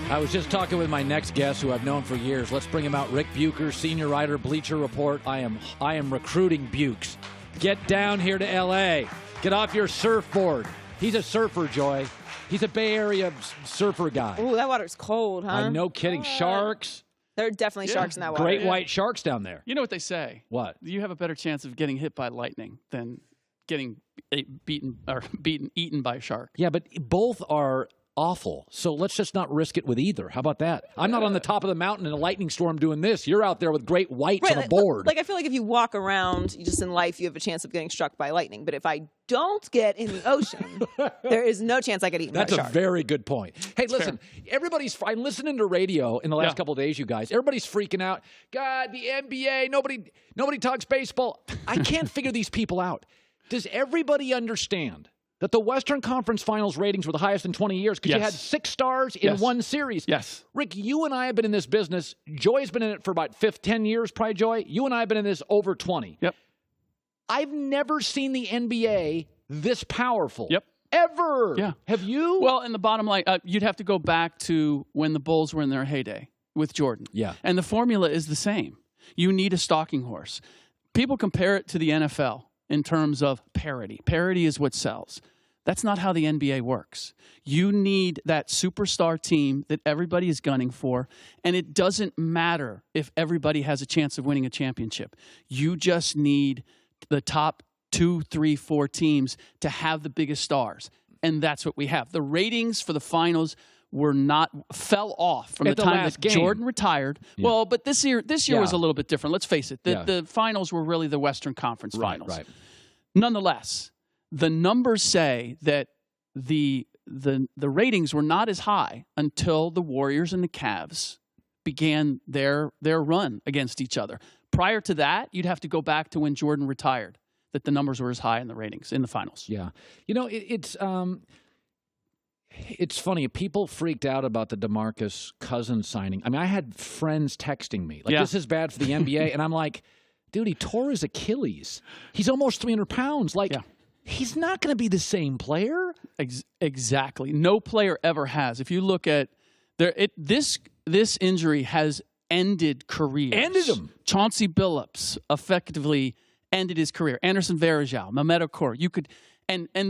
I was just talking with my next guest, who I've known for years. Let's bring him out. Ric Bucher, senior writer, Bleacher Report. I am recruiting Bukes. Get down here to L.A. Get off your surfboard. He's a surfer, Joy. He's a Bay Area surfer guy. Ooh, that water's cold, huh? No kidding. Sharks. There are definitely sharks in that water. Great white sharks down there. You know what they say? What? You have a better chance of getting hit by lightning than getting eaten by a shark. Yeah, but both are awful. So let's just not risk it with either. How about that? I'm not on the top of the mountain in a lightning storm doing this. You're out there with great whites on a board. Like, I feel like if you walk around just in life, you have a chance of getting struck by lightning. But if I don't get in the ocean, there is no chance I get eaten by a shark. That's a very good point. Hey, listen, I'm listening to radio in the last couple of days, you guys. Everybody's freaking out. God, the NBA, nobody talks baseball. I can't figure these people out. Does everybody understand that the Western Conference Finals ratings were the highest in 20 years because you had 6 stars in one series? Yes. Rick, you and I have been in this business. Joy's been in it for about 10 years, probably, Joy. You and I have been in this over 20. Yep. I've never seen the NBA this powerful. Yep. Ever. Yeah. Have you? Well, in the bottom line, you'd have to go back to when the Bulls were in their heyday with Jordan. Yeah. And the formula is the same. You need a stalking horse. People compare it to the NFL in terms of parity. Parity is what sells. That's not how the NBA works. You need that superstar team that everybody is gunning for, and it doesn't matter if everybody has a chance of winning a championship. You just need the top 2, 3, 4 teams to have the biggest stars, and that's what we have. The ratings for the finals fell off from the time that Jordan retired. Yeah. Well, but this year was a little bit different. Let's face it. The finals were really the Western Conference finals. Right. Nonetheless, the numbers say that the ratings were not as high until the Warriors and the Cavs began their run against each other. Prior to that, you'd have to go back to when Jordan retired, that the numbers were as high in the ratings in the finals. Yeah. You know, it's funny. People freaked out about the DeMarcus Cousins signing. I mean, I had friends texting me, like, this is bad for the NBA. And I'm like, dude, he tore his Achilles. He's almost 300 pounds. Like, he's not going to be the same player. Exactly. No player ever has. If you look at this injury has ended careers. Ended him. Chauncey Billups effectively ended his career. Anderson Varejao, Mehmet Okur. You could,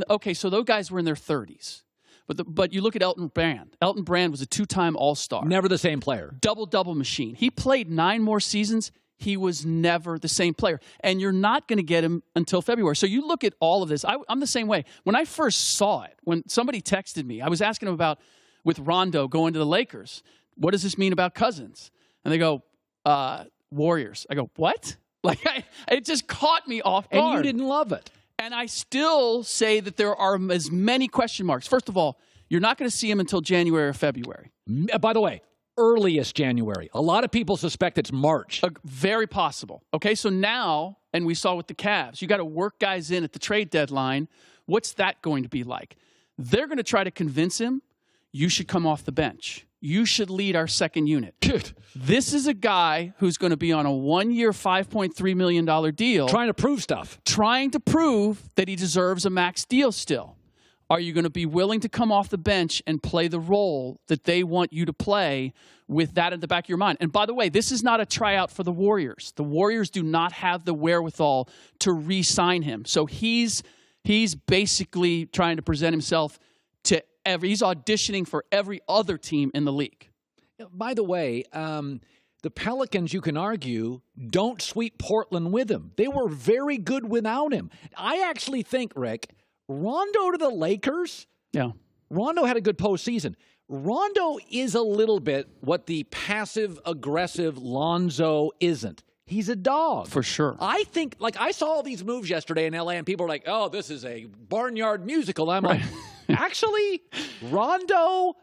okay, so those guys were in their 30s. But you look at Elton Brand. Elton Brand was a 2-time All-Star. Never the same player. Double machine. He played 9 more seasons. He was never the same player. And you're not going to get him until February. So you look at all of this. I'm the same way. When I first saw it, when somebody texted me, I was asking him about, with Rondo going to the Lakers, what does this mean about Cousins? And they go, Warriors. I go, what? Like, it just caught me off guard. And you didn't love it. And I still say that there are as many question marks. First of all, you're not going to see him until January or February. By the way, earliest January. A lot of people suspect it's March. Very possible. Okay, so now, and we saw with the Cavs, you got to work guys in at the trade deadline. What's that going to be like? They're going to try to convince him, you should come off the bench. You should lead our second unit. This is a guy who's going to be on a 1-year, $5.3 million deal. Trying to prove stuff. Trying to prove that he deserves a max deal still. Are you going to be willing to come off the bench and play the role that they want you to play with that in the back of your mind? And by the way, this is not a tryout for the Warriors. The Warriors do not have the wherewithal to re-sign him. So he's basically trying to present himself to he's auditioning for every other team in the league. By the way, the Pelicans, you can argue, don't sweep Portland with him. They were very good without him. I actually think, Rick, Rondo to the Lakers, Rondo had a good postseason. Rondo is a little bit what the passive-aggressive Lonzo isn't. He's a dog. For sure. I think, like, I saw all these moves yesterday in L.A., and people are like, oh, this is a barnyard musical. I'm like, actually, Rondo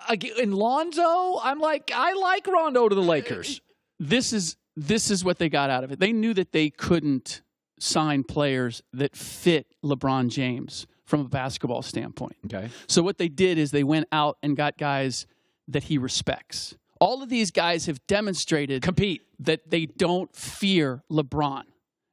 and Lonzo, I'm like, I like Rondo to the Lakers. This is what they got out of it. They knew that they couldn't sign players that fit LeBron James from a basketball standpoint. Okay. So what they did is they went out and got guys that he respects. All of these guys have demonstrated that they don't fear LeBron.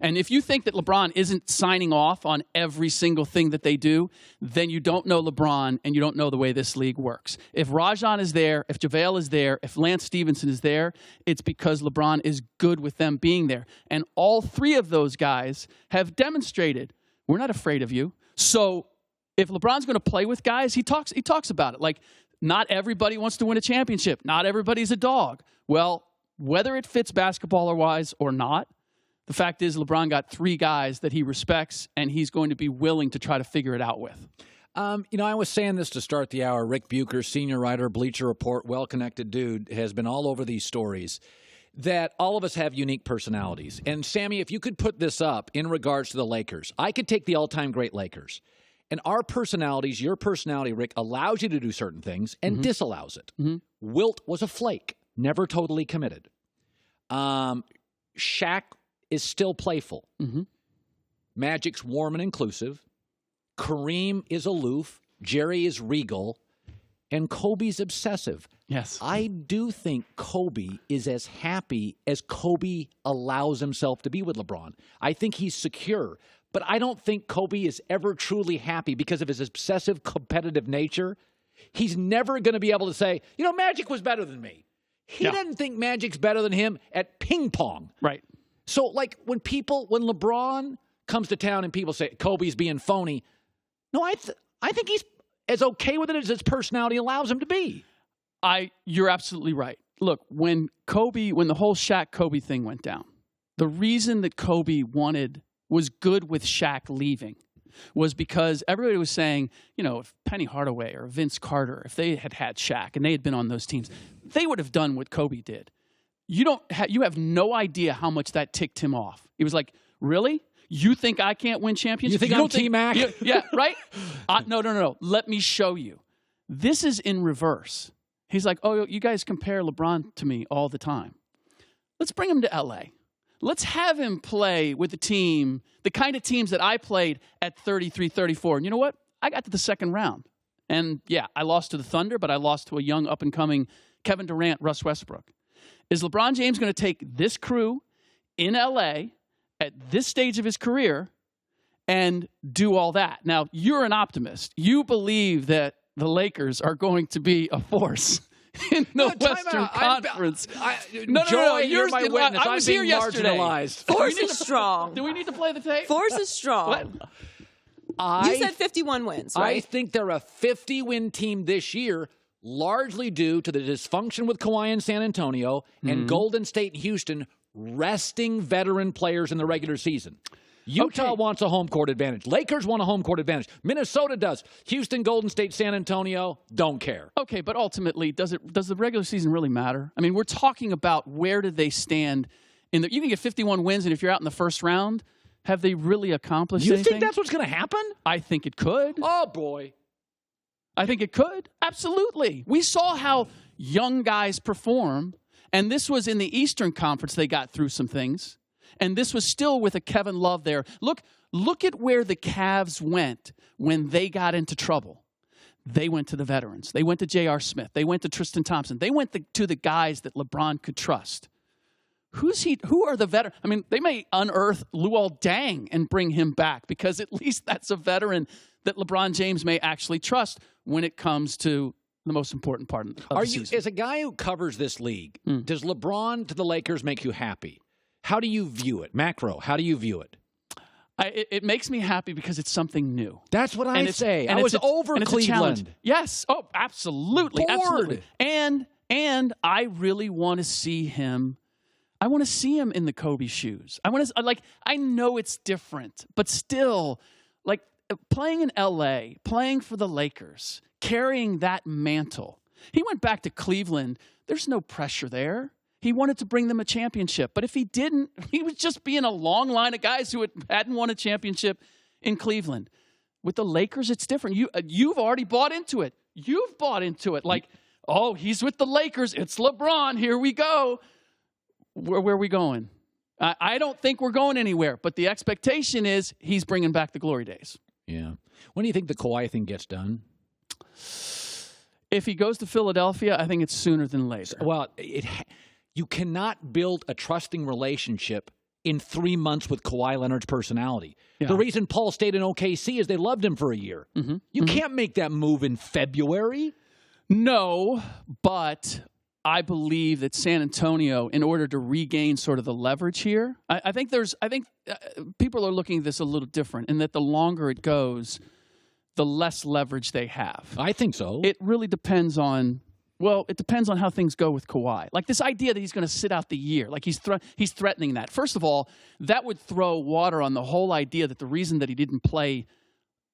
And if you think that LeBron isn't signing off on every single thing that they do, then you don't know LeBron and you don't know the way this league works. If Rajon is there, if JaVale is there, if Lance Stevenson is there, it's because LeBron is good with them being there. And all three of those guys have demonstrated, we're not afraid of you. So if LeBron's going to play with guys, he talks about it. Like, not everybody wants to win a championship. Not everybody's a dog. Well, whether it fits basketball-wise or not, the fact is LeBron got three guys that he respects, and he's going to be willing to try to figure it out with. I was saying this to start the hour. Ric Bucher, senior writer, Bleacher Report, well-connected dude, has been all over these stories that all of us have unique personalities. And, Sammy, if you could put this up in regards to the Lakers, I could take the all-time great Lakers. And our personalities, your personality, Rick, allows you to do certain things and disallows it. Wilt was a flake, never totally committed. Shaq is still playful. Magic's warm and inclusive. Kareem is aloof. Jerry is regal. And Kobe's obsessive. Yes. I do think Kobe is as happy as Kobe allows himself to be with LeBron. I think he's secure. But I don't think Kobe is ever truly happy because of his obsessive, competitive nature. He's never going to be able to say, Magic was better than me. He doesn't think Magic's better than him at ping pong. Right. So, like, when LeBron comes to town and people say Kobe's being phony, no, I think he's as okay with it as his personality allows him to be. You're absolutely right. Look, when the whole Shaq-Kobe thing went down, the reason that Kobe was good with Shaq leaving was because everybody was saying, if Penny Hardaway or Vince Carter, if they had Shaq and they had been on those teams, they would have done what Kobe did. You have no idea how much that ticked him off. He was like, really? You think I can't win championships? You think I'm T-Mac? Yeah, right? No. Let me show you. This is in reverse. He's like, oh, you guys compare LeBron to me all the time. Let's bring him to L.A. Let's have him play with the kind of teams that I played at 33, 34. And you know what? I got to the second round. And, yeah, I lost to the Thunder, but I lost to a young, up-and-coming Kevin Durant, Russ Westbrook. Is LeBron James going to take this crew in L.A. at this stage of his career and do all that? Now, you're an optimist. You believe that the Lakers are going to be a force in the Western Conference. No. You're my witness. I was here yesterday. Marginalized. Force is strong. Do we need to play the tape? Force is strong. You said 51 wins, right? I think they're a 50-win team this year, largely due to the dysfunction with Kawhi in San Antonio and Golden State and Houston resting veteran players in the regular season. Utah wants a home court advantage. Lakers want a home court advantage. Minnesota does. Houston, Golden State, San Antonio, don't care. Okay, but ultimately, does the regular season really matter? I mean, we're talking about where did they stand you can get 51 wins, and if you're out in the first round, have they really accomplished anything? You think that's what's going to happen? I think it could. Oh, boy. I think it could. Absolutely. We saw how young guys perform, and this was in the Eastern Conference. They got through some things, and this was still with a Kevin Love there. Look at where the Cavs went when they got into trouble. They went to the veterans. They went to J.R. Smith. They went to Tristan Thompson. They went to the guys that LeBron could trust. Who are the veterans? I mean, they may unearth Luol Deng and bring him back because at least that's a veteran that LeBron James may actually trust when it comes to the most important part of the season. As a guy who covers this league, does LeBron to the Lakers make you happy? How do you view it? Macro, how do you view it? It makes me happy because it's something new. That's what I say. I was over Cleveland. Yes. Oh, absolutely. Bored. Absolutely. And I really want to see him. I want to see him in the Kobe shoes. I know it's different, but still, like playing in LA, playing for the Lakers, carrying that mantle. He went back to Cleveland. There's no pressure there. He wanted to bring them a championship. But if he didn't, he was just being a long line of guys who hadn't won a championship in Cleveland. With the Lakers, it's different. You've already bought into it. You've bought into it. Like, oh, he's with the Lakers. It's LeBron. Here we go. Where are we going? I don't think we're going anywhere. But the expectation is he's bringing back the glory days. Yeah. When do you think the Kawhi thing gets done? If he goes to Philadelphia, I think it's sooner than later. Well, you cannot build a trusting relationship in 3 months with Kawhi Leonard's personality. Yeah. The reason Paul stayed in OKC is they loved him for a year. Mm-hmm. You can't make that move in February. No, but I believe that San Antonio, in order to regain sort of the leverage here, I think people are looking at this a little different, in that the longer it goes, the less leverage they have. I think so. It really depends on. Well, it depends on how things go with Kawhi. Like this idea that he's going to sit out the year, like he's threatening that. First of all, that would throw water on the whole idea that the reason that he didn't play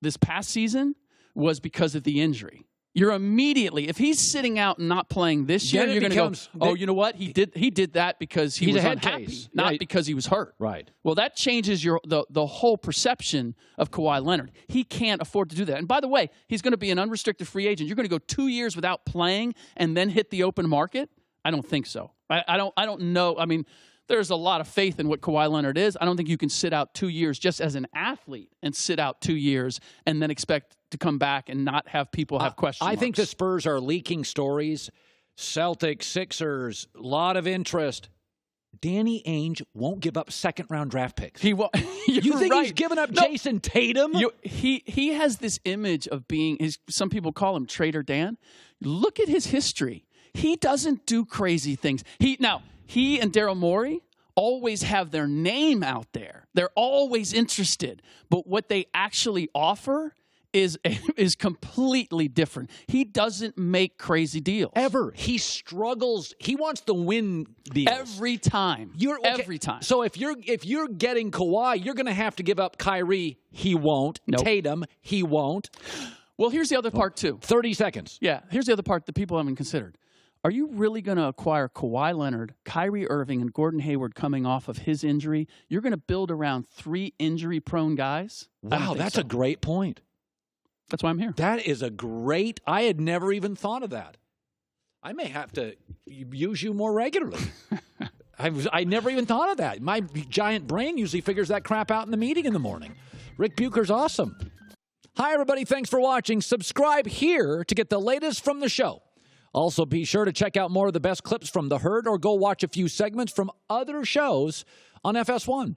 this past season was because of the injury. You're immediately, if he's sitting out and not playing this year, you're going to go, oh, you know what? He did that because he was unhappy, not because he was hurt. Right. Well, that changes the whole perception of Kawhi Leonard. He can't afford to do that. And by the way, he's going to be an unrestricted free agent. You're going to go 2 years without playing and then hit the open market? I don't think so. I don't know. I mean, there's a lot of faith in what Kawhi Leonard is. I don't think you can sit out 2 years just as an athlete and sit out 2 years and then expect to come back and not have people have questions. I think the Spurs are leaking stories. Celtics, Sixers, a lot of interest. Danny Ainge won't give up second-round draft picks. He won't. You think he's giving up Jason Tatum? He has this image of being, some people call him Trader Dan. Look at his history. He doesn't do crazy things. He and Daryl Morey always have their name out there. They're always interested. But what they actually offer is completely different. He doesn't make crazy deals. Ever. He struggles. He wants to win deals. Every time. Every time. So if you're getting Kawhi, you're going to have to give up Kyrie. He won't. Nope. Tatum. He won't. Well, here's the other part, too. 30 seconds. Yeah. Here's the other part that people haven't considered. Are you really going to acquire Kawhi Leonard, Kyrie Irving, and Gordon Hayward coming off of his injury? You're going to build around 3 injury-prone guys? Wow, that's a great point. That's why I'm here. That is I had never even thought of that. I may have to use you more regularly. I never even thought of that. My giant brain usually figures that crap out in the meeting in the morning. Ric Bucher's awesome. Hi, everybody. Thanks for watching. Subscribe here to get the latest from the show. Also, be sure to check out more of the best clips from The Herd or go watch a few segments from other shows on FS1.